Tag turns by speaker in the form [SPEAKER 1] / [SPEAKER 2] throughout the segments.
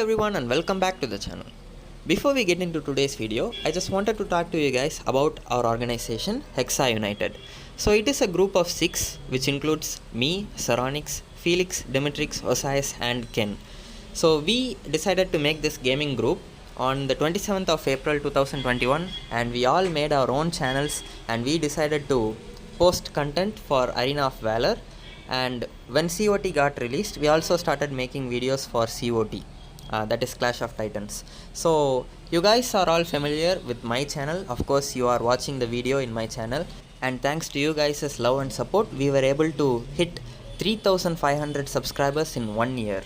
[SPEAKER 1] everyone and welcome back to the channel. Before we get into today's video, I just wanted to talk to you guys about our organization Hexa United. So it is a group of 6 which includes me, Saronix, Phelix, Demetrix, Osias and Ken. So we decided to make this gaming group on the 27th of April 2021 and we all made our own channels and we decided to post content for Arena of Valor. And when CoT got released, we also started making videos for CoT, that is Clash of Titans. So you guys are all familiar with my channel. Of course, you are watching the video in my channel, and thanks to you guys' love and support, we were able to hit 3,500 subscribers in 1 year.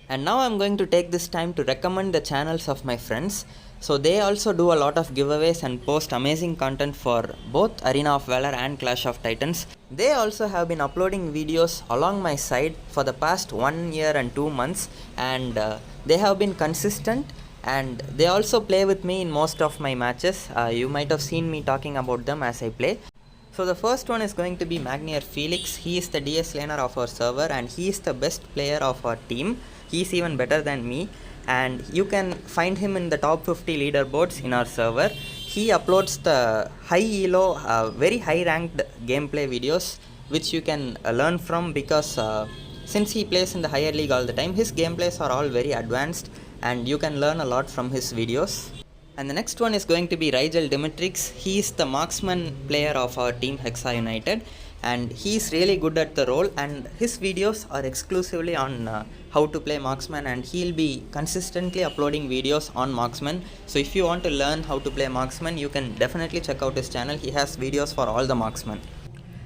[SPEAKER 1] And now I'm going to take this time to recommend the channels of my friends. So they also do a lot of giveaways and post amazing content for both Arena of Valor and Clash of Titans. They also have been uploading videos along my side for the past 1 year and 2 months, and they have been consistent, and they also play with me in most of my matches. You might have seen me talking about them as I play. So the first one is going to be Magnear Phelix. He is the DS laner of our server and he is the best player of our team. He is even better than me, and you can find him in the top 50 leaderboards in our server. He uploads the high elo, very high ranked gameplay videos which you can learn from, because since he plays in the higher league all the time, his gameplays are all very advanced and you can learn a lot from his videos. And the next one is going to be Rigel Demetrix. He is the Marksman player of our team Hexa United, and he is really good at the role, and his videos are exclusively on how to play Marksman, and he'll be consistently uploading videos on Marksman. So if you want to learn how to play Marksman, you can definitely check out his channel. He has videos for all the Marksman.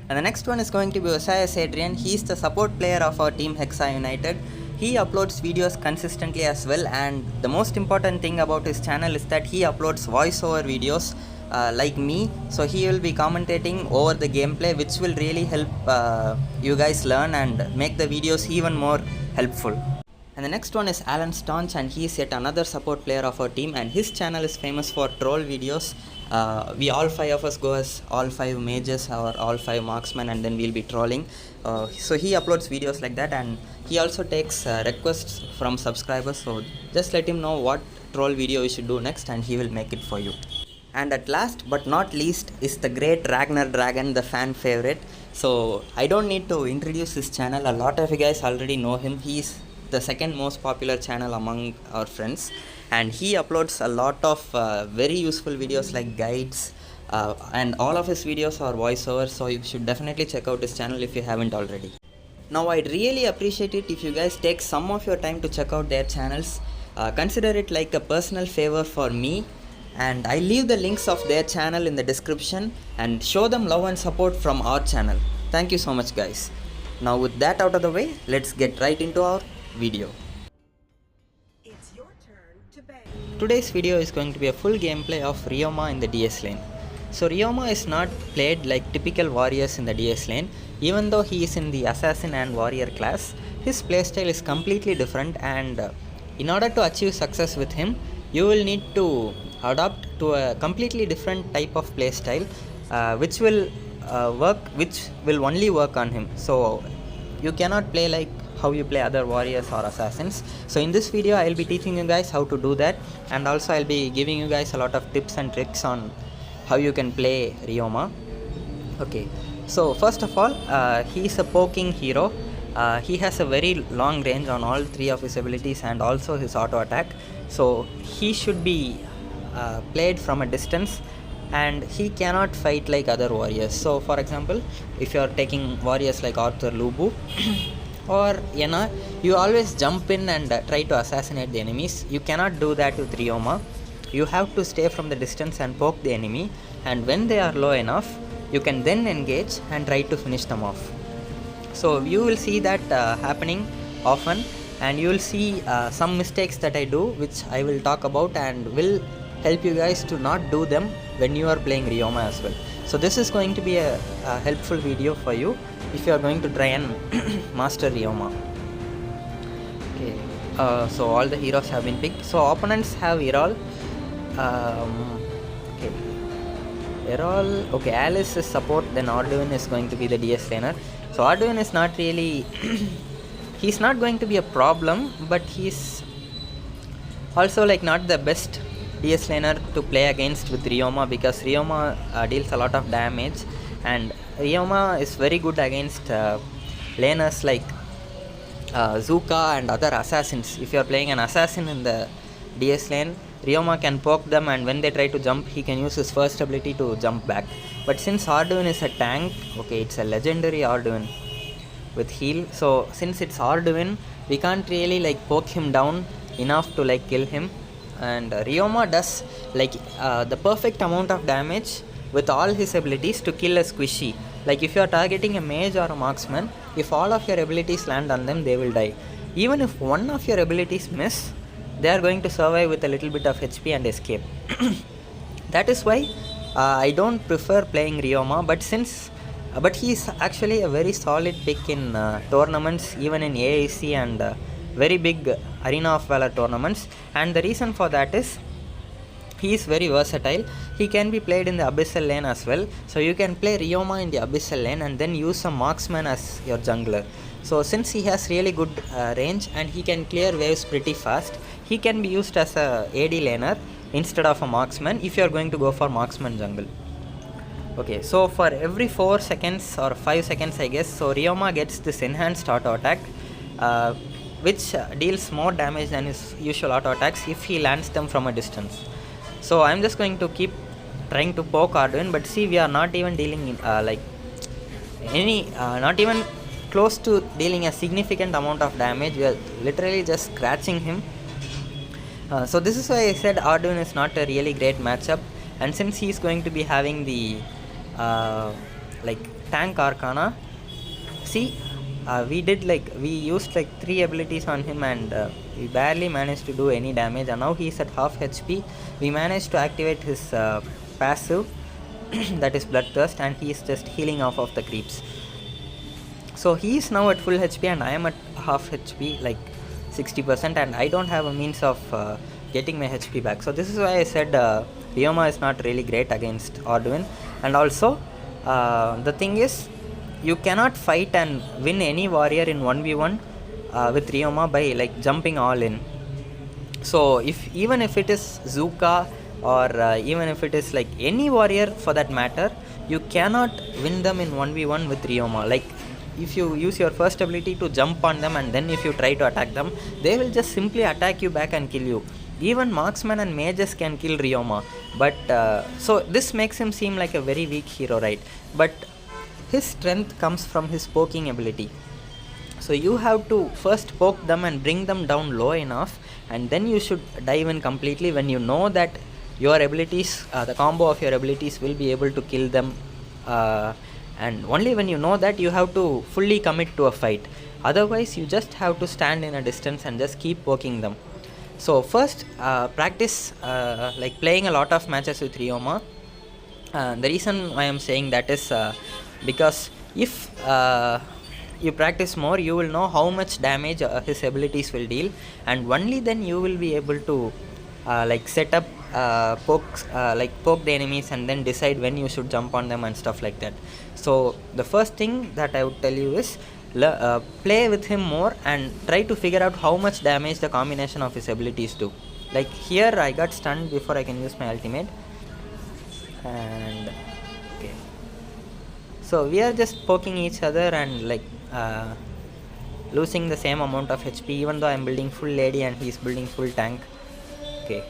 [SPEAKER 1] And the next one is going to be Osias Adrian. He is the support player of our team Hexa United. He uploads videos consistently as well, and the most important thing about his channel is that he uploads voiceover videos like me. So he will be commentating over the gameplay, which will really help you guys learn and make the videos even more helpful. And the next one is Allan Staunch, and he is yet another support player of our team, and his channel is famous for troll videos. We all 5 of us go as all 5 mages or all 5 marksmen, and then we'll be trolling. So he uploads videos like that, and he also takes requests from subscribers. So just let him know what troll video you should do next and he will make it for you. And at last but not least is the great Ragnar Dragon, the fan favorite. So I don't need to introduce his channel. A lot of you guys already know him. He is the second most popular channel among our friends, and he uploads a lot of very useful videos like guides, and all of his videos are voiceover. So you should definitely check out his channel if you haven't already. Now I'd really appreciate it if you guys take some of your time to check out their channels. Consider it like a personal favor for me, and I leave the links of their channel in the description, and show them love and support from our channel. Thank you so much guys. Now with that out of the way, let's get right into our video.
[SPEAKER 2] It's your turn to bang.
[SPEAKER 1] Today's video is going to be a full gameplay of Ryoma in the DS lane. So Ryoma is not played like typical warriors in the DS lane. Even though he is in the assassin and warrior class, his playstyle is completely different, and in order to achieve success with him, you will need to adapt to a completely different type of playstyle, which will only work on him. So you cannot play like how you play other warriors or assassins. So in this video I will be teaching you guys how to do that, and also I will be giving you guys a lot of tips and tricks on how you can play Ryoma. Okay, so first of all, he is a poking hero. He has a very long range on all 3 of his abilities and also his auto attack. So he should be played from a distance, and he cannot fight like other warriors. So for example, if you are taking warriors like Arthur, Lubu or Yena, you always jump in and try to assassinate the enemies. You cannot do that with Ryoma. You have to stay from the distance and poke the enemy, and when they are low enough, you can then engage and try to finish them off. So you will see that happening often, and you will see some mistakes that I do, which I will talk about and will help you guys to not do them when you are playing Ryoma as well. So this is going to be a helpful video for you if you are going to try and master Ryoma. Okay, so all the heroes have been picked. So opponents have Erol. Okay, Erol. Okay, Alice is support. Then Arduin is going to be the DS laner. So Arduin is not really he's not going to be a problem, but he's Also, like, not the best DS laner to play against with Ryoma, because Ryoma deals a lot of damage, and Ryoma is very good against laners like Zuka and other assassins. If you are playing an assassin in the DS lane, Ryoma can poke them, and when they try to jump, he can use his first ability to jump back. But since Arduin is a tank, okay, it's a legendary Arduin with heal, so since it's Arduin, we can't really like poke him down enough to like kill him. And Ryoma does like the perfect amount of damage with all his abilities to kill a squishy. Like if you are targeting a mage or a marksman, if all of your abilities land on them, they will die. Even if one of your abilities miss, they are going to survive with a little bit of HP and escape. That is why I don't prefer playing Ryoma, but he is actually a very solid pick in tournaments, even in AIC and very big Arena of Valor tournaments. And the reason for that is he is very versatile. He can be played in the Abyssal lane as well. So you can play Ryoma in the Abyssal lane and then use some Marksman as your jungler. So since he has really good range and he can clear waves pretty fast, he can be used as a AD laner instead of a Marksman if you are going to go for Marksman jungle. Okay, so for every 4 seconds or 5 seconds, I guess, so Ryoma gets this enhanced auto attack, which deals more damage than his usual auto attacks if he lands them from a distance. So I'm just going to keep trying to poke Arduin, but see, we are not even dealing in, not even close to dealing a significant amount of damage. We are literally just scratching him. So this is why I said Arduin is not a really great matchup. And since he is going to be having the like tank Arcana, see, we used like 3 abilities on him, and we barely managed to do any damage. And now he's at half HP. We managed to activate his passive that is Bloodthirst, and he is just healing off of the creeps. So he is now at full HP and I am at half HP, like 60%, and I don't have a means of getting my HP back. So this is why I said Ryoma is not really great against Arduin. And also the thing is, you cannot fight and win any warrior in 1v1 with Ryoma by like jumping all in. So even if it is Zuka or even if it is like any warrior for that matter, you cannot win them in 1v1 with Ryoma. Like if you use your first ability to jump on them and then if you try to attack them, they will just simply attack you back and kill you. Even marksmen and mages can kill Ryoma, but so this makes him seem like a very weak hero, right? But his strength comes from his poking ability. So you have to first poke them and bring them down low enough, and then you should dive in completely when you know that your abilities, the combo of your abilities will be able to kill them, and only when you know that you have to fully commit to a fight. Otherwise you just have to stand in a distance and just keep poking them. So first practice like playing a lot of matches with Ryoma. The reason why I am saying that is because if you practice more, you will know how much damage his abilities will deal, and only then you will be able to like set up pokes, like poke the enemies and then decide when you should jump on them and stuff like that. So the first thing that I would tell you is play with him more and try to figure out how much damage the combination of his abilities do. Like here I got stunned before I can use my ultimate, and okay, so we are just poking each other and like losing the same amount of HP, even though I am building full lady and he is building full tank. Okay,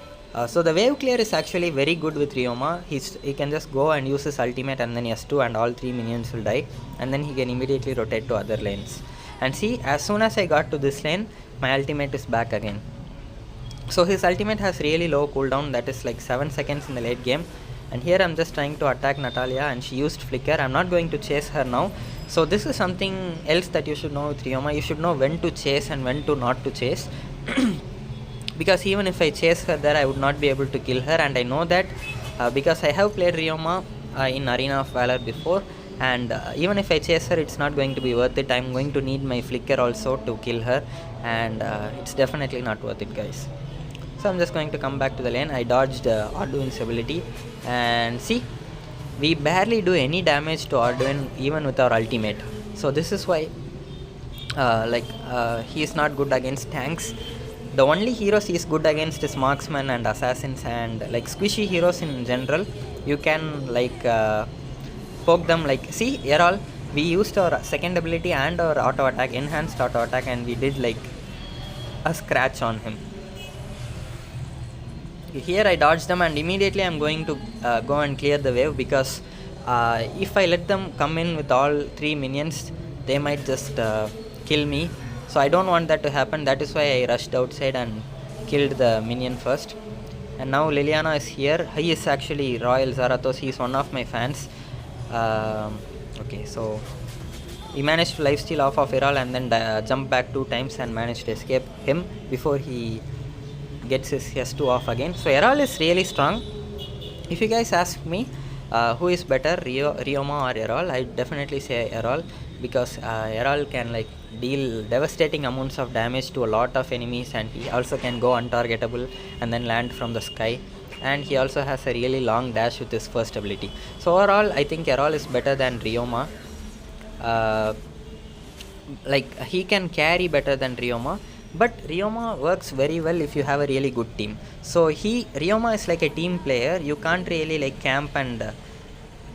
[SPEAKER 1] so the wave clear is actually very good with Ryoma. He can just go and use his ultimate and then S2 and all 3 minions will die, and then he can immediately rotate to other lanes. And see, as soon as I got to this lane, my ultimate is back again. So his ultimate has really low cooldown, that is like 7 seconds in the late game. And here I'm just trying to attack Natalia and she used flicker. I'm not going to chase her now. So this is something else that you should know with Ryoma. You should know when to chase and when to not to chase. Because even if I chase her there, I would not be able to kill her, and I know that because I have played Ryoma in Arena of Valor before, and even if I chase her, it's not going to be worth it. I'm going to need my flicker also to kill her, and it's definitely not worth it, guys. So I'm just going to come back to the lane. I dodged Arduin's ability, and see, we barely do any damage to Arduin even with our ultimate. So this is why he is not good against tanks. The only heroes he is good against is Marksman and Assassins, and like squishy heroes in general. You can like poke them. Like, see, Errol, we used our second ability and our auto attack, enhanced auto attack, and we did like a scratch on him. Here I dodge them, and immediately I'm going to go and clear the wave, because if I let them come in with all 3 minions, they might just kill me. So I don't want that to happen. That is why I rushed outside and killed the minion first. And now Liliana is here. He is actually Royal Zarathos. He is one of my fans. Okay, so he managed to lifesteal off of Errol and then jump back 2 times and managed to escape him before he gets his S2 off again. So Errol is really strong. If you guys ask me who is better, Ryoma or Errol, I definitely say Errol, because Errol can like deal devastating amounts of damage to a lot of enemies, and he also can go untargetable and then land from the sky, and he also has a really long dash with his first ability. So overall I think Errol is better than Ryoma. Like he can carry better than Ryoma, but Ryoma works very well if you have a really good team. So Ryoma is like a team player. You can't really like camp and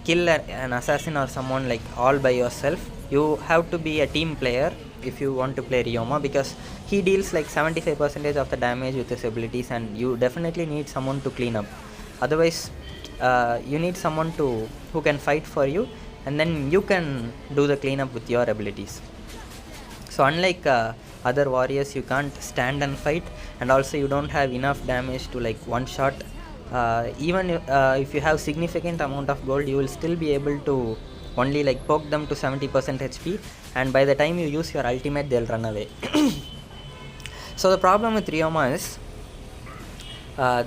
[SPEAKER 1] kill an assassin or someone like all by yourself. You have to be a team player if you want to play Ryoma, because he deals like 75% of the damage with his abilities, and you definitely need someone to clean up. Otherwise you need someone who can fight for you, and then you can do the cleanup with your abilities. So unlike other warriors, you can't stand and fight, and also you don't have enough damage to like one shot. Even if you have significant amount of gold, you will still be able to only like poke them to 70% HP, and by the time you use your ultimate, they'll run away. So the problem with Ryoma is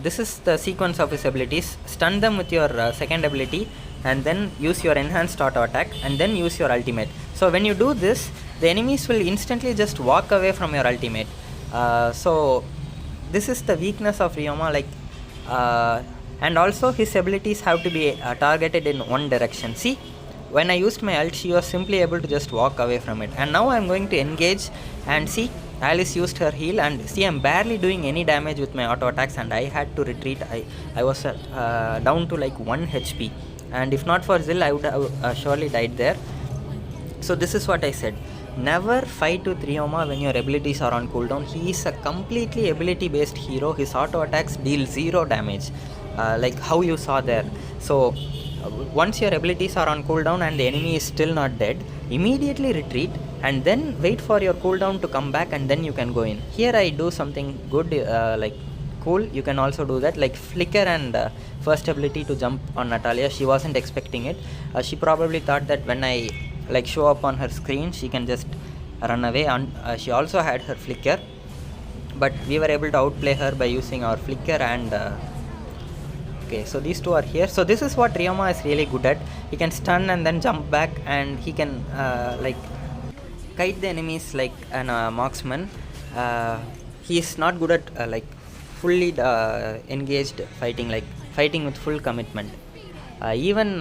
[SPEAKER 1] this is the sequence of his abilities. Stun them with your second ability, and then use your enhanced auto attack, and then use your ultimate. So when you do this, the enemies will instantly just walk away from your ultimate. So this is the weakness of Ryoma, like and also his abilities have to be targeted in one direction. See, when I used my ult, she was simply able to just walk away from it, and now I'm going to engage, and see, Alice used her heal, and see, I'm barely doing any damage with my auto attacks, and I had to retreat. I was down to like 1 HP, and if not for Zill, I would have surely died there. So this is what I said: never fight with Ryoma when your abilities are on cooldown. He is a completely ability based hero. His auto attacks deal 0 damage, like how you saw there. So once your abilities are on cooldown and the enemy is still not dead, immediately retreat and then wait for your cooldown to come back, and then you can go in. Here I do something good, like cool. You can also do that, like flicker and first ability to jump on Natalia. She wasn't expecting it. She probably thought that when I like show up on her screen, she can just run away, and she also had her flicker, but we were able to outplay her by using our flicker and okay, so these two are here. So this is what Ryoma is really good at. He can stun and then jump back, and he can like kite the enemies like an marksman. He is not good at like fully engaged fighting, like fighting with full commitment. Even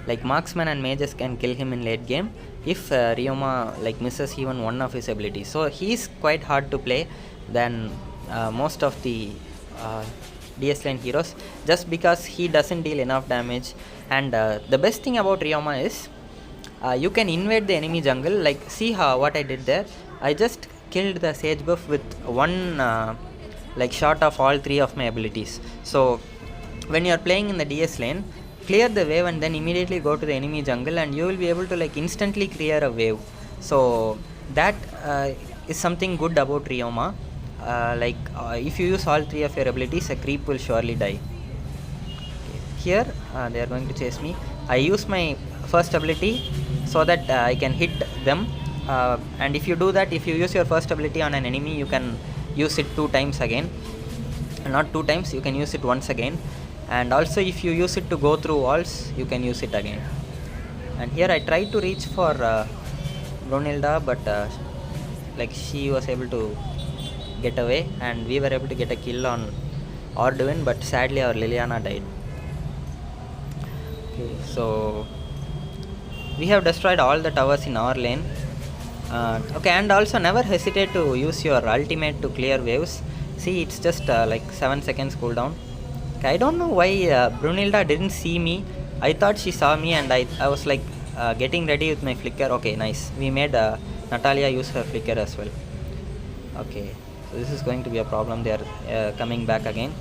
[SPEAKER 1] like marksman and mages can kill him in late game if Ryoma like misses even one of his abilities. So he is quite hard to play than most of the DS lane heroes, just because he doesn't deal enough damage. And the best thing about Ryoma is you can invade the enemy jungle. Like, see how what I did there. I just killed the sage buff with one like shot of all 3 of my abilities. So when you are playing in the DS lane, clear the wave and then immediately go to the enemy jungle, and you will be able to like instantly clear a wave. So that is something good about Ryoma. Like if you use all 3 of your abilities, a creep will surely die. Here they are going to chase me. I use my first ability so that I can hit them, and if you do that, if you use your first ability on an enemy, you can use it 2 times again. Not 2 times, you can use it once again. And also if you use it to go through walls, you can use it again. And here I tried to reach for Brunilda, but like she was able to get away, and we were able to get a kill on Arduin, but sadly our Liliana died. Okay, so we have destroyed all the towers in our lane. Okay, and also never hesitate to use your ultimate to clear waves. See, it's just like 7 seconds cooldown. Okay, I don't know why Brunilda didn't see me. I thought she saw me, and I was like getting ready with my flicker. Okay, nice. We made Natalia use her flicker as well. Okay, so this is going to be a problem. They are coming back again.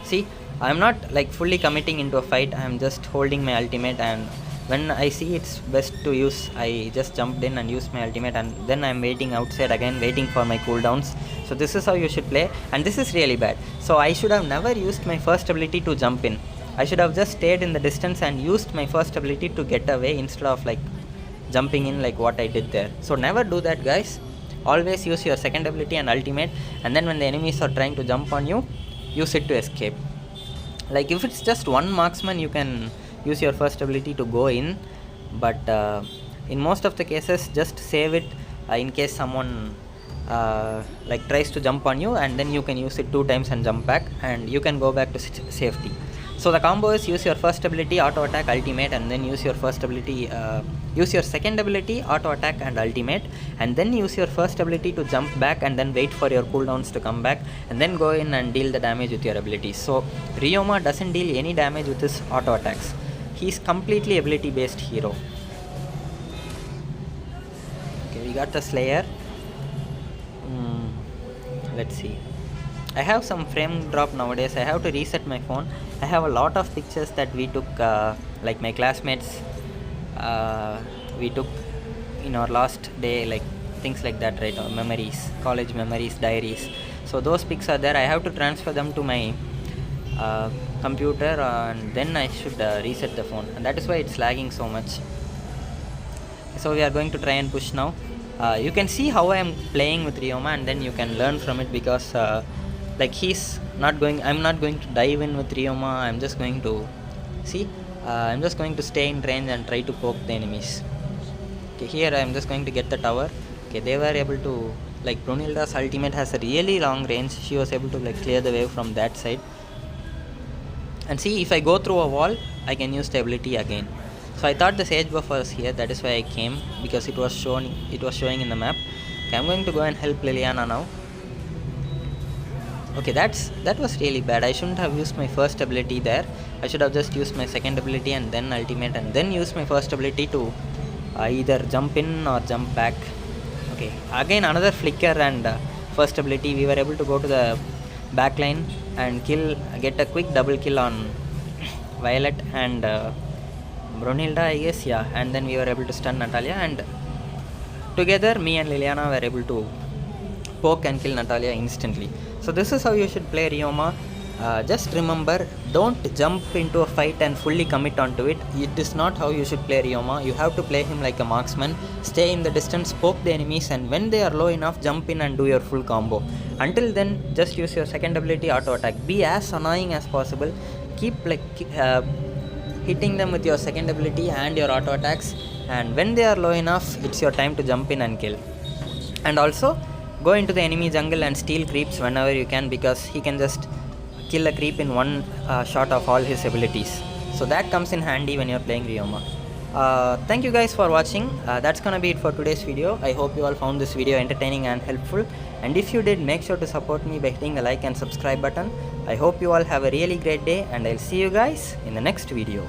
[SPEAKER 1] See, I'm not like fully committing into a fight. I'm just holding my ultimate, and when I see it's best to use, I just jumped in and used my ultimate, and then I'm waiting outside again, waiting for my cooldowns. So this is how you should play, and this is really bad. So I should have never used my first ability to jump in. I should have just stayed in the distance and used my first ability to get away instead of like jumping in like what I did there. So never do that, guys. Always use your second ability and ultimate, and then when the enemies are trying to jump on you, use it to escape. Like if it's just one marksman, you can use your first ability to go in, but in most of the cases just save it in case someone like tries to jump on you, and then you can use it 2 times and jump back, and you can go back to safety. So the combo is use your first ability, auto attack, ultimate, and then use your first ability, use your second ability, auto attack and ultimate, and then use your first ability to jump back, and then wait for your cooldowns to come back, and then go in and deal the damage with your abilities. So Ryoma doesn't deal any damage with his auto attacks. He's completely ability based hero. Okay, we got the Slayer. Let's see. I have some frame drop nowadays. I have to reset my phone. I have a lot of pictures that we took, like my classmates, we took in our last day, like things like that, right? Or memories, college memories, diaries. So those pics are there. I have to transfer them to my computer, and then I should reset the phone, and that is why it's lagging so much. So we are going to try and push now. You can see how I am playing with Ryoma, and then you can learn from it, because like he's not going, I'm not going to dive in with Ryoma. I'm just going to see, I'm just going to stay in range and try to poke the enemies. Okay, here I'm just going to get the tower. Okay, they were able to, like Brunilda's ultimate has a really long range. She was able to like clear the wave from that side. And see, if I go through a wall, I can use the ability again. So I thought the sage buff was here, that is why I came, because it was showing in the map. Okay, I'm going to go and help Liliana now. Okay, that was really bad. I shouldn't have used my first ability there. I should have just used my second ability and then ultimate, and then use my first ability to either jump in or jump back. Okay, again another flicker and first ability. We were able to go to the back line and get a quick double kill on Violet and Brunilda, I guess, yeah. And then we were able to stun Natalia, and together me and Liliana were able to poke and kill Natalia instantly. So this is how you should play Ryoma. Just remember, don't jump into a fight and fully commit onto it. It is not how you should play Ryoma. You have to play him like a marksman. Stay in the distance, poke the enemies, and when they are low enough, jump in and do your full combo. Until then, just use your second ability, auto attack. Be as annoying as possible. Keep hitting them with your second ability and your auto attacks, and when they are low enough, it's your time to jump in and kill. And also go into the enemy jungle and steal creeps whenever you can, because he can just kill a creep in one shot of all his abilities. So that comes in handy when you're playing Ryoma. Thank you guys for watching. That's gonna be it for today's video. I hope you all found this video entertaining and helpful, and if you did, make sure to support me by hitting the like and subscribe button. I hope you all have a really great day, and I'll see you guys in the next video.